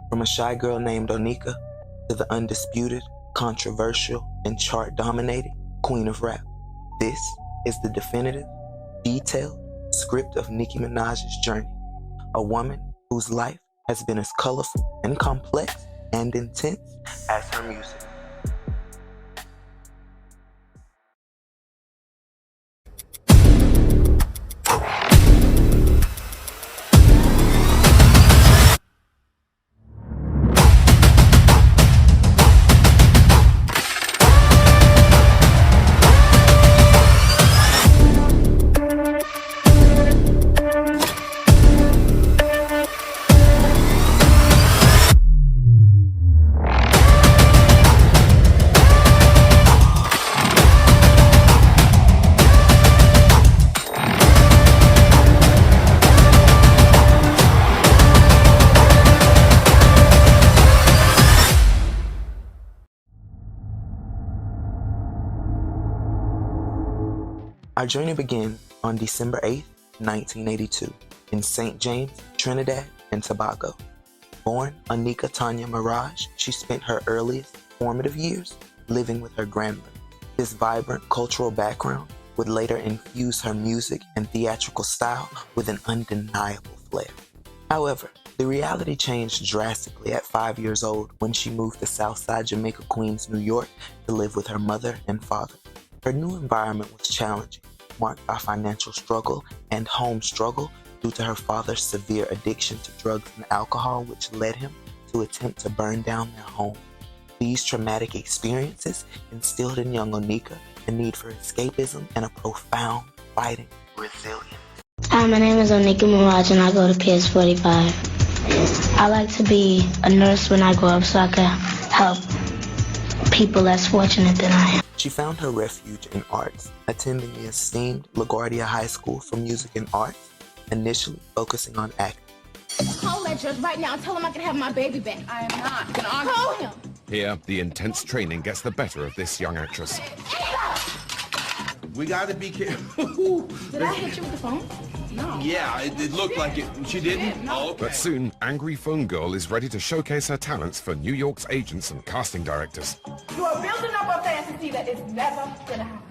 From a shy girl named Onika to the undisputed, controversial, and chart-dominating queen of rap, this is the definitive, detailed script of Nicki Minaj's journey, a woman whose life has been as colorful and complex and intense as her music. Our journey began on December 8, 1982, in St. James, Trinidad and Tobago. Born Onika Tanya Mirage, she spent her earliest formative years living with her grandmother. This vibrant cultural background would later infuse her music and theatrical style with an undeniable flair. However, the reality changed drastically at 5 years old when she moved to Southside Jamaica, Queens, New York to live with her mother and father. Her new environment was challenging, marked by financial struggle and home struggle due to her father's severe addiction to drugs and alcohol, which led him to attempt to burn down their home. These traumatic experiences instilled in young Onika a need for escapism and a profound fighting resilience. Hi, my name is Onika Mirage and I go to PS 45. I like to be a nurse when I grow up so I can help people less fortunate than I am. She found her refuge in arts, attending the esteemed LaGuardia High School for Music and Arts, initially focusing on acting. Call that judge right now and tell him I can have my baby back. I am not gonna argue. Call him! Here, the intense training gets the better of this young actress. We gotta be careful. Did I hit you with the phone? No. Yeah, it looked like it. She didn't? Oh, okay. But soon, Angry Phone Girl is ready to showcase her talents for New York's agents and casting directors. You are building up a fantasy that is never gonna happen.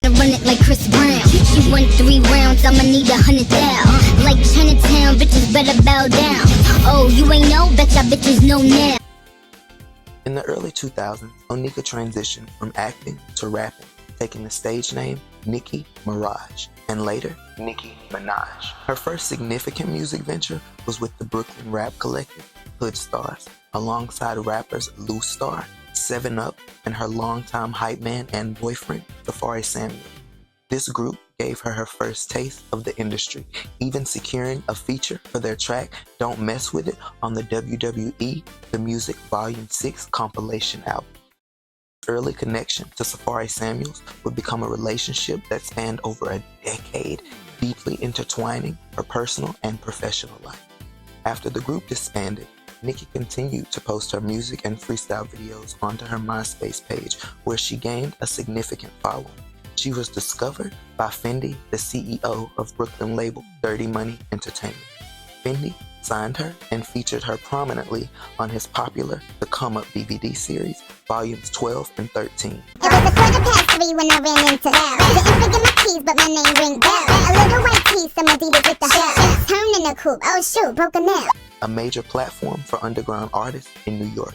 Run it like Chris Brown. You won 3 rounds, I'ma need 100,000. Like Chinatown, bitches better bow down. Oh, you ain't know, bet y'all bitches know now. In the early 2000s, Onika transitioned from acting to rapping, taking the stage name Nicki Miraj, and later Nicki Minaj. Her first significant music venture was with the Brooklyn rap collective Hood Stars, alongside rappers Lou Star, 7 Up, and her longtime hype man and boyfriend, Safari Samuel. This group gave her her first taste of the industry, even securing a feature for their track Don't Mess With It on the WWE The Music Volume 6 compilation album. Early connection to Safari Samuels would become a relationship that spanned over a decade, deeply intertwining her personal and professional life. After the group disbanded, Nicki continued to post her music and freestyle videos onto her MySpace page, where she gained a significant following. She was discovered by Fendi, the CEO of Brooklyn label Dirty Money Entertainment. Fendi signed her and featured her prominently on his popular The Come Up DVD series, volumes 12 and 13. It was a quarter past 3 when I ran into Val. Didn't forget my keys, but my name ring bell. A little white tee, some Adidas with the shell. Turned in a coupe, oh shoot, broke a nail. A major platform for underground artists in New York.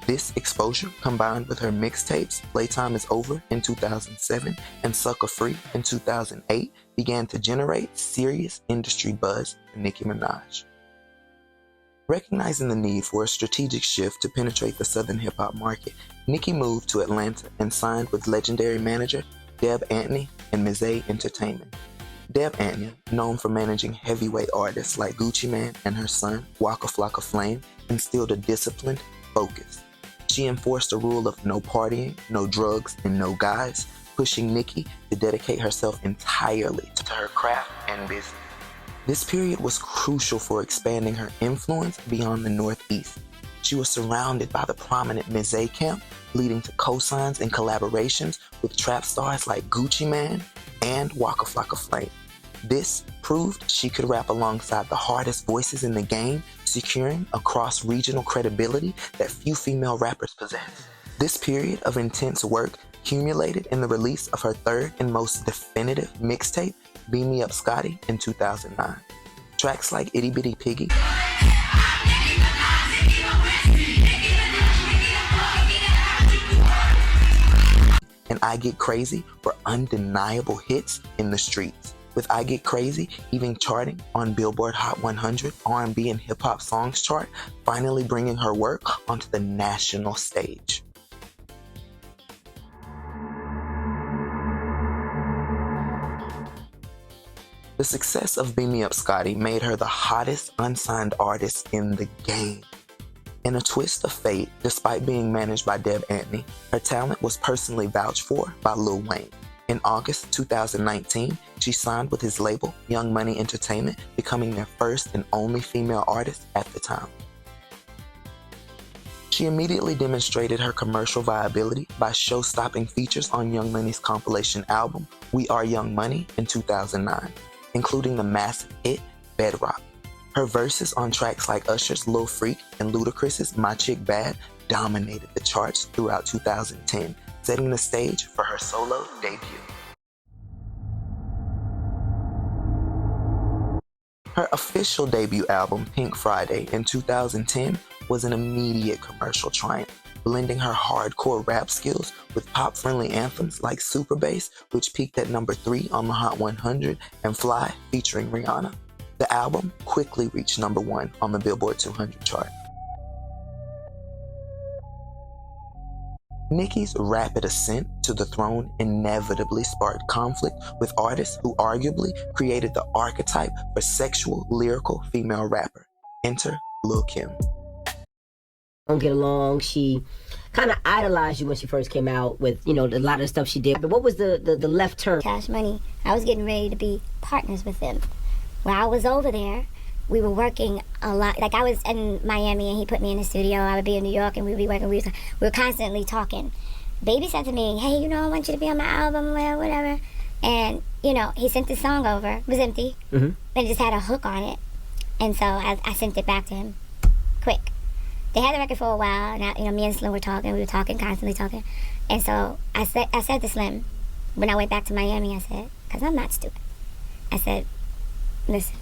This exposure, combined with her mixtapes Playtime Is Over in 2007 and Sucker Free in 2008, began to generate serious industry buzz for Nicki Minaj. Recognizing the need for a strategic shift to penetrate the Southern hip-hop market, Nicki moved to Atlanta and signed with legendary manager Deb Antony and Mizay Entertainment. Deb Antony, known for managing heavyweight artists like Gucci Mane and her son, Waka Flocka Flame, instilled a disciplined focus. She enforced a rule of no partying, no drugs, and no guys, pushing Nicki to dedicate herself entirely to her craft and business. This period was crucial for expanding her influence beyond the Northeast. She was surrounded by the prominent Mizay camp, leading to co-signs and collaborations with trap stars like Gucci Mane and Waka Flocka Flame. This proved she could rap alongside the hardest voices in the game, securing a cross-regional credibility that few female rappers possess. This period of intense work culminated in the release of her third and most definitive mixtape, Beam Me Up Scotty, in 2009. Tracks like Itty Bitty Piggy and I Get Crazy were undeniable hits in the streets, with I Get Crazy even charting on Billboard Hot 100 R&B and Hip Hop Songs chart, finally bringing her work onto the national stage. The success of Beam Me Up Scotty made her the hottest unsigned artist in the game. In a twist of fate, despite being managed by Deb Antney, her talent was personally vouched for by Lil Wayne. In August 2019, she signed with his label, Young Money Entertainment, becoming their first and only female artist at the time. She immediately demonstrated her commercial viability by show-stopping features on Young Money's compilation album, We Are Young Money, in 2009, including the massive hit, Bedrock. Her verses on tracks like Usher's Lil Freak and Ludacris's My Chick Bad dominated the charts throughout 2010, setting the stage for her solo debut. Her official debut album, Pink Friday, in 2010 was an immediate commercial triumph, blending her hardcore rap skills with pop-friendly anthems like Super Bass, which peaked at number 3 on the Hot 100, and Fly, featuring Rihanna. The album quickly reached number 1 on the Billboard 200 chart. Nicki's rapid ascent to the throne inevitably sparked conflict with artists who arguably created the archetype for sexual, lyrical female rapper. Enter Lil' Kim. Don't get along. She kind of idolized you when she first came out with, a lot of the stuff she did. But what was the left turn? Cash Money. I was getting ready to be partners with them. While I was over there, we were working a lot. Like, I was in Miami and he put me in the studio. I would be in New York and we'd be working. We were constantly talking. Baby said to me, hey, I want you to be on my album, whatever. And, he sent the song over. It was empty. And it just had a hook on it. And so I sent it back to him quick. They had the record for a while. And, me and Slim were talking. We were talking, constantly talking. And so I said to Slim, when I went back to Miami, I said, because I'm not stupid. I said, listen,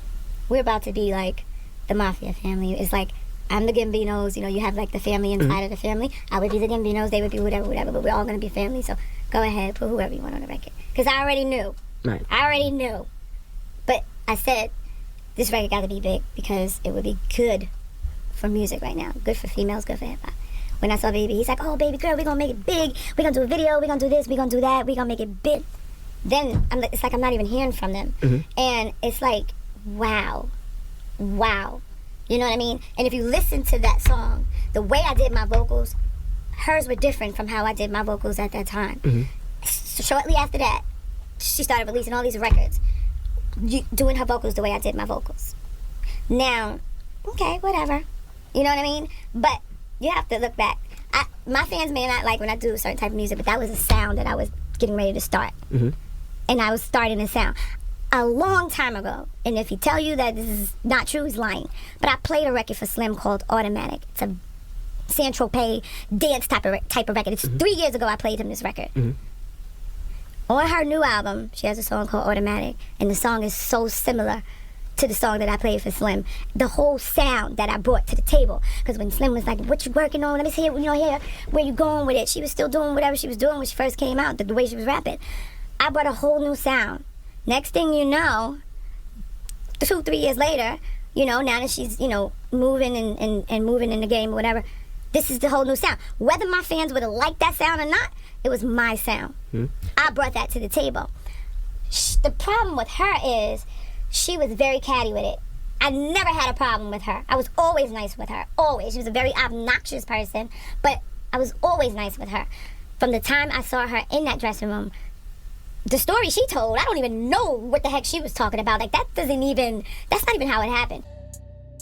we're about to be like the mafia family. It's like, I'm the Gambinos, you have like the family inside of the family. I would be the Gambinos, they would be whatever, but we're all gonna be family, so go ahead, put whoever you want on the record. Because I already knew. Right. I already knew. But I said, this record gotta be big because it would be good for music right now. Good for females, good for hip hop. When I saw Baby, he's like, oh, baby girl, we're gonna make it big. We're gonna do a video, we're gonna do this, we're gonna do that, we're gonna make it big. Then it's like I'm not even hearing from them. And it's like, wow. You know what I mean? And if you listen to that song, the way I did my vocals, hers were different from how I did my vocals at that time. So shortly after that, she started releasing all these records, doing her vocals the way I did my vocals. Now, okay, whatever. You know what I mean? But you have to look back. My fans may not like when I do a certain type of music, but that was a sound that I was getting ready to start. And I was starting a sound a long time ago. And if he tell you that this is not true, he's lying. But I played a record for Slim called Automatic. It's a Saint-Tropez dance type of record. It's 3 years ago I played him this record. On her new album, she has a song called Automatic, and the song is so similar to the song that I played for Slim. The whole sound that I brought to the table. Because when Slim was like, what you working on? Let me see it, here, where you going with it? She was still doing whatever she was doing when she first came out, the way she was rapping. I brought a whole new sound. Next thing you know, 2-3 years later, now that she's, moving and moving in the game or whatever, this is the whole new sound. Whether my fans would have liked that sound or not, it was my sound. I brought that to the table. The problem with her is she was very catty with it. I never had a problem with her. I was always nice with her, always. She was a very obnoxious person, but I was always nice with her. From the time I saw her in that dressing room, the story she told, I don't even know what the heck she was talking about. Like, that's not even how it happened.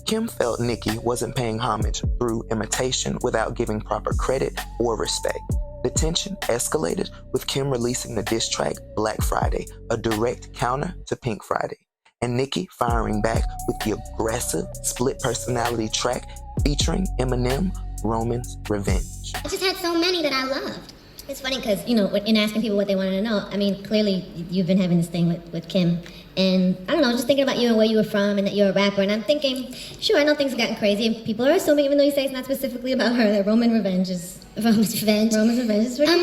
Kim felt Nicki wasn't paying homage through imitation without giving proper credit or respect. The tension escalated with Kim releasing the diss track Black Friday, a direct counter to Pink Friday. and Nicki firing back with the aggressive split personality track featuring Eminem, Roman's Revenge. I just had so many that I loved. It's funny because, you know, in asking people what they wanted to know, I mean, clearly you've been having this thing with Kim. And I don't know, just thinking about you and where you were from and that you're a rapper. And I'm thinking, sure, I know things have gotten crazy. And people are assuming, even though you say it's not specifically about her, that Roman's Revenge is for Kim.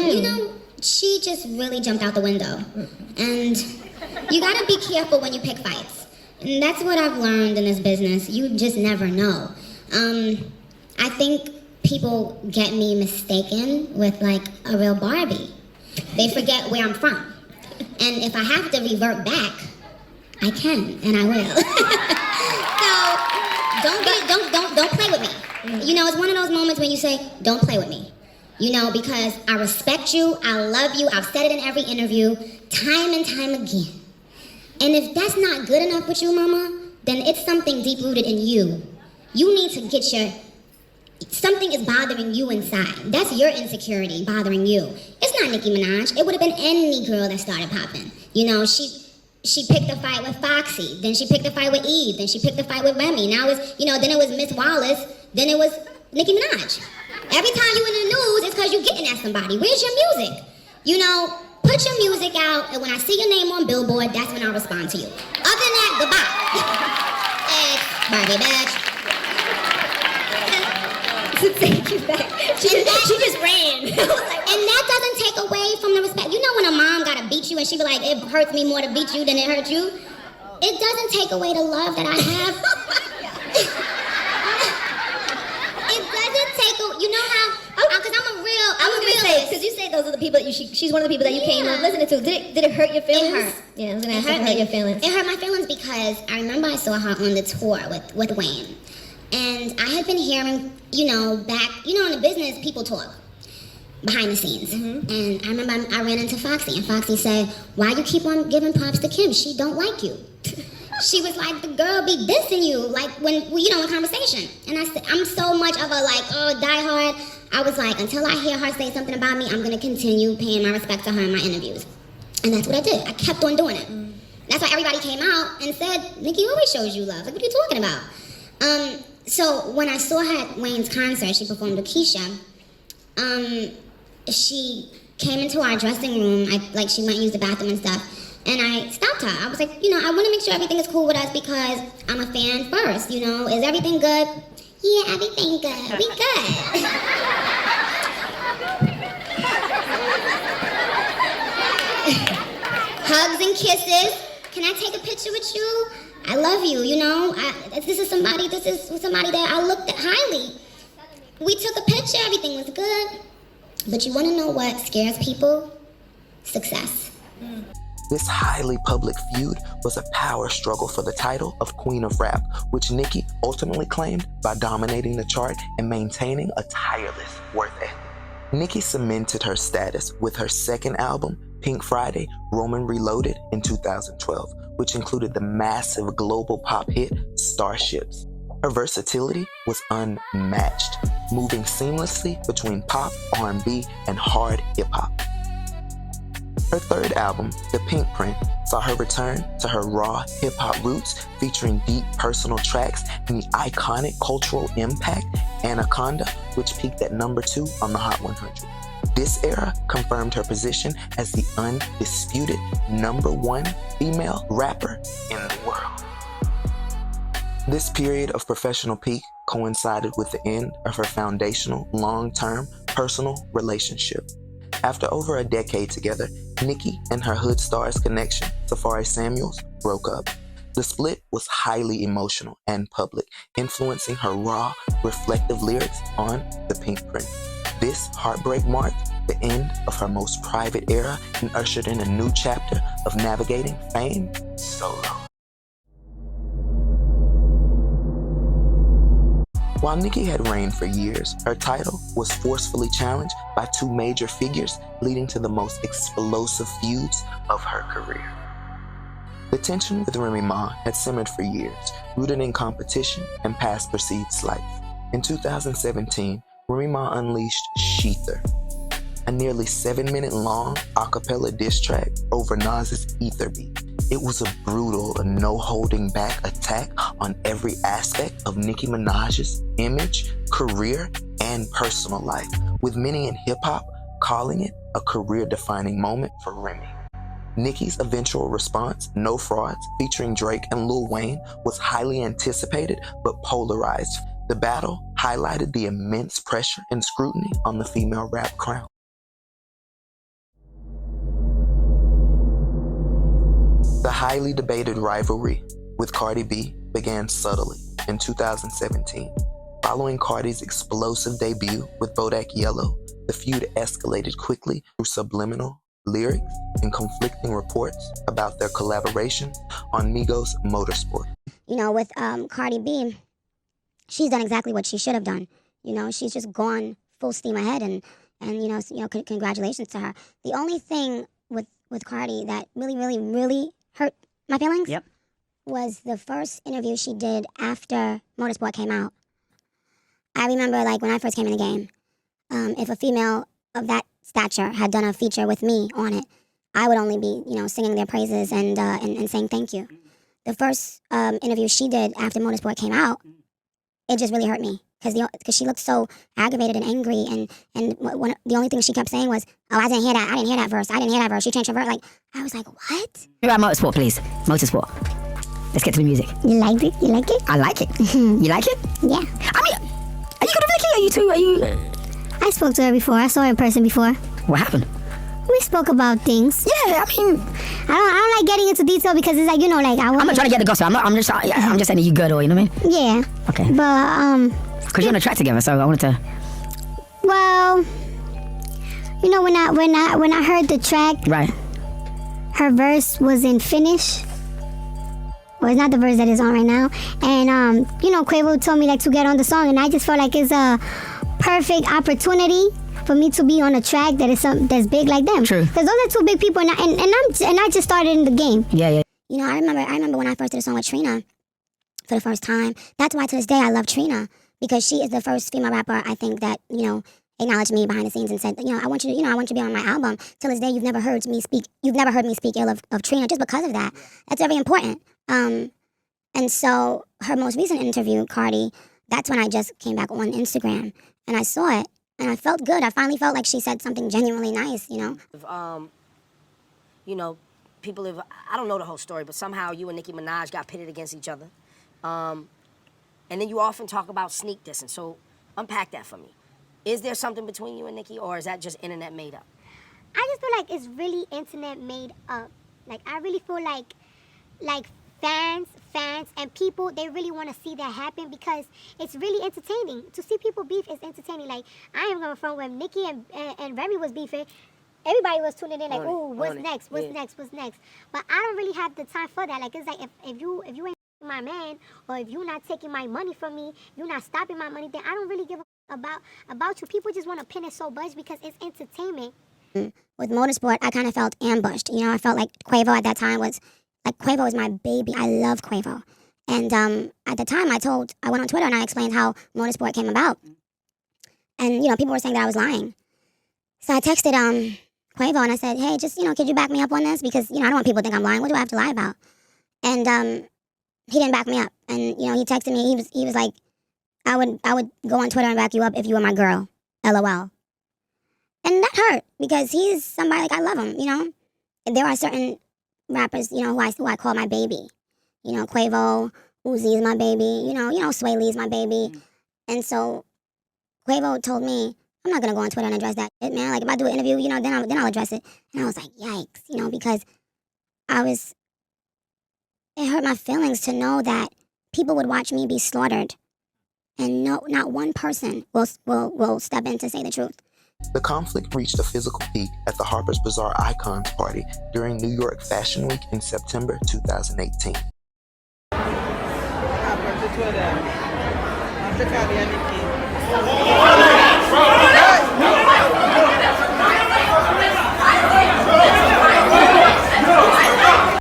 You know, she just really jumped out the window. And you gotta be careful when you pick fights. And that's what I've learned in this business. You just never know. I think people get me mistaken with like a real Barbie. They forget where I'm from. And if I have to revert back, I can and I will. So don't play with me. You know, it's one of those moments when you say, don't play with me. You know, because I respect you, I love you, I've said it in every interview, time and time again. And if that's not good enough with you, mama, then it's something deep-rooted in you. You need to get something is bothering you inside. That's your insecurity bothering you. It's not Nicki Minaj. It would have been any girl that started popping. You know, she picked a fight with Foxy, then she picked a fight with Eve, then she picked a fight with Remy. Now it's, you know, then it was Miss Wallace, then it was Nicki Minaj. Every time you in the news, it's because you're getting at somebody. Where's your music? You know, put your music out, and when I see your name on Billboard, that's when I'll respond to you. Other than that, goodbye. Barbie bitch. Take you back. She just ran. And that doesn't take away from the respect. You know when a mom gotta beat you and she be like, it hurts me more to beat you than it hurt you? It doesn't take away the love that I have. It doesn't take away, you know how, because I'm a realist. Because you say those are the people that she's one of the people that you came up listening to. Did it hurt your feelings? It hurt. Yeah, I was gonna ask if it hurt your feelings. It hurt my feelings because I remember I saw her on the tour with Wayne. And I had been hearing, you know, back, you know, in the business, people talk behind the scenes. Mm-hmm. And I remember I ran into Foxy, and Foxy said, why you keep on giving props to Kim? She don't like you. She was like, the girl be dissing you, like when, you know, in conversation. And I said, I'm so much of a like, diehard. I was like, until I hear her say something about me, I'm gonna continue paying my respect to her in my interviews. And that's what I did. I kept on doing it. Mm. That's why everybody came out and said, Nicki always shows you love. Like, what are you talking about? So when I saw her at Wayne's concert, she performed with Keisha, she came into our dressing room, she went and used the bathroom and stuff, and I stopped her. I was like, you know, I want to make sure everything is cool with us because I'm a fan first, you know. Is everything good? Yeah, everything good. We good. Hugs and kisses. Can I take a picture with you? I love you, you know. This is somebody that I looked at highly. We took a picture, everything was good. But you want to know what scares people? Success. This highly public feud was a power struggle for the title of Queen of Rap, which Nicki ultimately claimed by dominating the chart and maintaining a tireless work ethic. Nicki cemented her status with her second album, Pink Friday, Roman Reloaded, in 2012, which included the massive global pop hit, Starships. Her versatility was unmatched, moving seamlessly between pop, R&B, and hard hip-hop. Her third album, The Pink Print, saw her return to her raw hip-hop roots, featuring deep personal tracks and the iconic cultural impact, Anaconda, which peaked at number 2 on the Hot 100. This era confirmed her position as the undisputed number 1 female rapper in the world. This period of professional peak coincided with the end of her foundational, long-term personal relationship. After over a decade together, Nicki and her Hood Stars connection, Safari Samuels, broke up. The split was highly emotional and public, influencing her raw, reflective lyrics on The Pink Print. This heartbreak marked the end of her most private era and ushered in a new chapter of navigating fame solo. While Nicki had reigned for years, her title was forcefully challenged by 2 major figures, leading to the most explosive feuds of her career. The tension with Remy Ma had simmered for years, rooted in competition and past perceived slights. In 2017, Remy Ma unleashed Sheether, a nearly 7-minute long a cappella diss track over Nas's Ether beat. It was a brutal, no-holding-back attack on every aspect of Nicki Minaj's image, career, and personal life, with many in hip-hop calling it a career-defining moment for Remy. Nicki's eventual response, No Frauds, featuring Drake and Lil Wayne, was highly anticipated but polarized. The battle highlighted the immense pressure and scrutiny on the female rap crown. The highly debated rivalry with Cardi B began subtly in 2017. Following Cardi's explosive debut with Bodak Yellow, the feud escalated quickly through subliminal lyrics and conflicting reports about their collaboration on Migos Motorsport. You know, with Cardi B, she's done exactly what she should have done. You know, she's just gone full steam ahead, and congratulations to her. The only thing with Cardi that really hurt my feelings was the first interview she did after Motorsport came out. I remember, like, when I first came in the game, if a female of that stature had done a feature with me on it, I would only be, singing their praises and saying thank you. The first interview she did after Motorsport came out, it just really hurt me because she looked so aggravated and angry, and the only thing she kept saying was, "Oh, I didn't hear that verse. She changed her verse." Like, I was like, what? About Motorsport, please. Motorsport. Let's get to the music. You liked it? You like it? I like it. You like it? Yeah. I mean, are you gonna Vicky? Are you? I spoke to her before. I saw her in person before. What happened? We spoke about things. Yeah, I mean, I don't like getting into detail because it's like, I'm not trying to get the gossip. I'm just saying that you good, or you know what I mean? Yeah. Okay. But because you're on a track together, so I wanted to. Well, when I heard the track, right, her verse was in Finnish. Well, it's not the verse that is on right now. And Quavo told me to get on the song, and I just felt like it's a perfect opportunity for me to be on a track that is that's big like them. True. Because those are two big people, and I just started in the game. Yeah. I remember when I first did a song with Trina for the first time. That's why to this day I love Trina, because she is the first female rapper I think that acknowledged me behind the scenes and said, I want you to be on my album. Till this day, you've never heard me speak ill of Trina just because of that. That's very important. And so her most recent interview, Cardi, that's when I just came back on Instagram and I saw it and I felt good. I finally felt like she said something genuinely nice, People have, I don't know the whole story, but somehow you and Nicki Minaj got pitted against each other. And then you often talk about sneak dissing, so unpack that for me. Is there something between you and Nicki, or is that just internet made up? I just feel like it's really internet made up. Like, I really feel like fans and people, they really want to see that happen because it's really entertaining. To see people beef is entertaining. Like, I am going from when Nicki and Remy was beefing, everybody was tuning in like, ooh, what's next? What's next? But I don't really have the time for that. Like, it's like, if you ain't my man, or if you're not taking my money from me, you're not stopping my money, then I don't really give a about you. People just want to pin it so much because it's entertainment. With Motorsport, I kind of felt ambushed. I felt like Quavo at that time was, Quavo is my baby. I love Quavo. And at the time, I went on Twitter and I explained how Motorsport came about. And, people were saying that I was lying. So I texted Quavo and I said, hey, just, could you back me up on this? Because, I don't want people to think I'm lying. What do I have to lie about? And he didn't back me up. And, he texted me. He was like, I would go on Twitter and back you up if you were my girl. LOL. And that hurt because he's somebody, I love him, There are certain rappers, who I call my baby. Quavo, Uzi is my baby, Sway Lee is my baby. And so Quavo told me, I'm not going to go on Twitter and address that shit, man. Like, if I do an interview, then I'll address it. And I was like, yikes, because it hurt my feelings to know that people would watch me be slaughtered. And not one person will step in to say the truth. The conflict reached a physical peak at the Harper's Bazaar Icons Party during New York Fashion Week in September 2018.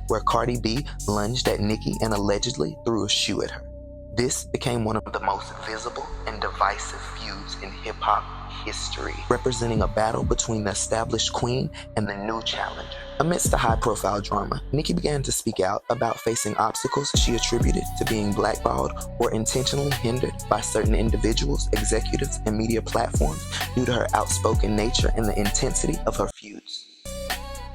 Where Cardi B lunged at Nicki and allegedly threw a shoe at her. This became one of the most visible and divisive feuds in hip-hop history, representing a battle between the established queen and the new challenger. Amidst the high-profile drama, Nicki began to speak out about facing obstacles she attributed to being blackballed or intentionally hindered by certain individuals, executives, and media platforms due to her outspoken nature and the intensity of her feuds.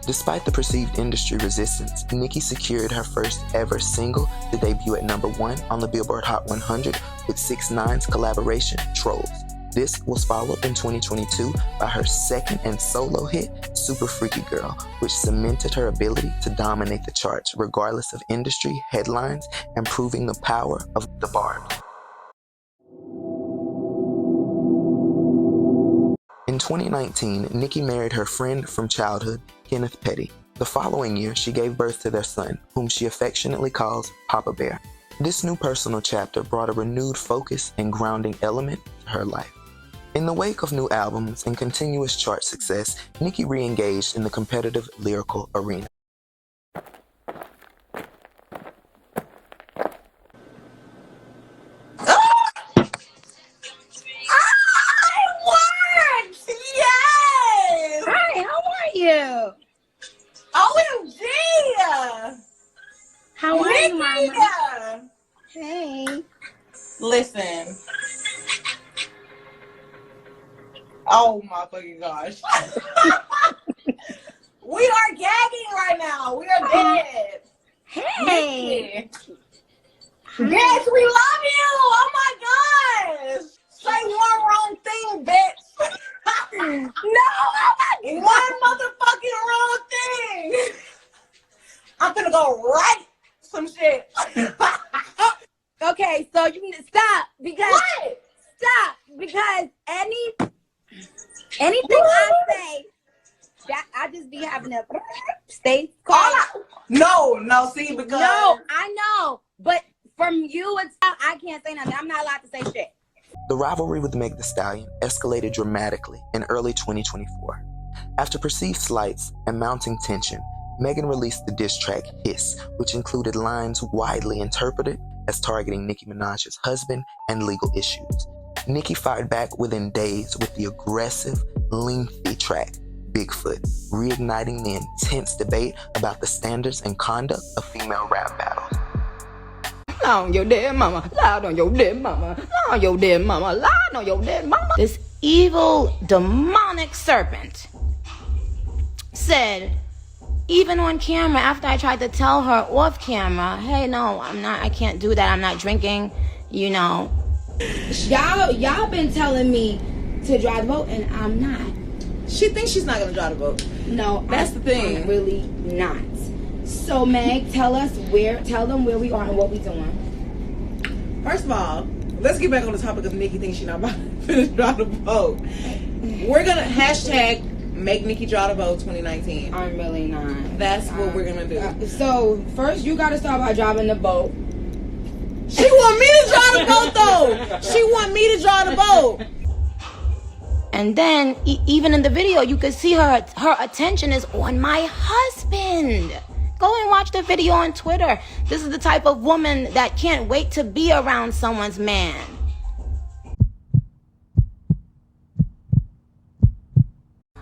Despite the perceived industry resistance, Nicki secured her first ever single to debut at #1 on the Billboard Hot 100 with 6ix9ine's collaboration, Trolls. This was followed in 2022 by her second and solo hit, Super Freaky Girl, which cemented her ability to dominate the charts regardless of industry headlines and proving the power of the barbs. In 2019, Nicki married her friend from childhood, Kenneth Petty. The following year, she gave birth to their son, whom she affectionately calls Papa Bear. This new personal chapter brought a renewed focus and grounding element to her life. In the wake of new albums and continuous chart success, Nicki re-engaged in the competitive lyrical arena. OMG! How are you, Mama? Mama? Hey. Listen. Oh my fucking gosh. We are gagging right now. We are dead. Hey. Yes, we love you. Oh my gosh. Say one wrong thing, bitch. No, one motherfucking wrong thing. I'm gonna go write some shit. Okay, so you need to stop because What? stop because anything I say, that I just be having to stay quiet. No, see, because No, I know, but from you and stuff, I can't say nothing. I'm not allowed to say shit. The rivalry with Meg Thee Stallion escalated dramatically in early 2024. After perceived slights and mounting tension, Megan released the diss track Hiss, which included lines widely interpreted as targeting Nicki Minaj's husband and legal issues. Nicki fired back within days with the aggressive, lengthy track Bigfoot, reigniting the intense debate about the standards and conduct of female rap battles. Loud on your dead mama, loud on your dead mama, loud on your dead mama, loud on your dead mama. This evil, demonic serpent said, even on camera, after I tried to tell her off camera, hey, no, I can't do that, I'm not drinking, you know. Y'all been telling me to drive the boat, and I'm not. she thinks she's not gonna drive the boat. No, That's the thing. I'm really not. So Meg, tell them where we are and what we doing. First of all, let's get back on the topic of Nicki thinks she's not about to finish drive the boat. We're gonna hashtag make Nicki drive the boat 2019. I'm really not. That's what we're gonna do. So first, you gotta start by driving the boat. She want me to drive the boat though. She want me to drive the boat. And then, even in the video, you could see her attention is on my husband. Go and watch the video on Twitter. This is the type of woman that can't wait to be around someone's man.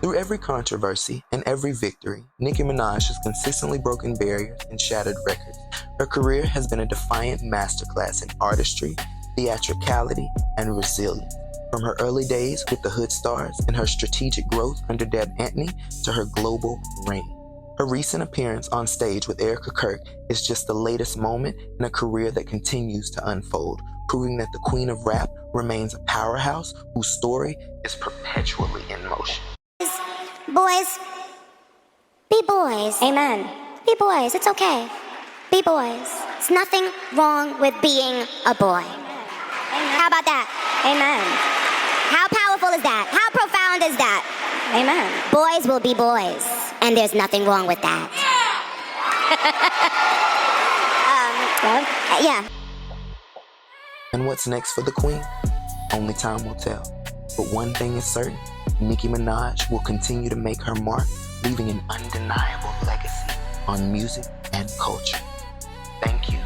Through every controversy and every victory, Nicki Minaj has consistently broken barriers and shattered records. Her career has been a defiant masterclass in artistry, theatricality, and resilience. From her early days with the Hood Stars and her strategic growth under Deb Antney to her global reign. Her recent appearance on stage with Erica Kirk is just the latest moment in a career that continues to unfold, proving that the queen of rap remains a powerhouse whose story is perpetually in motion. Boys, be boys. Amen. Be boys. It's okay. Be boys. There's nothing wrong with being a boy. Amen. How about that? Amen. How powerful is that? How profound is that? Amen. Boys will be boys, and there's nothing wrong with that. Yeah. And what's next for the queen? Only time will tell. But one thing is certain, Nicki Minaj will continue to make her mark, leaving an undeniable legacy on music and culture. Thank you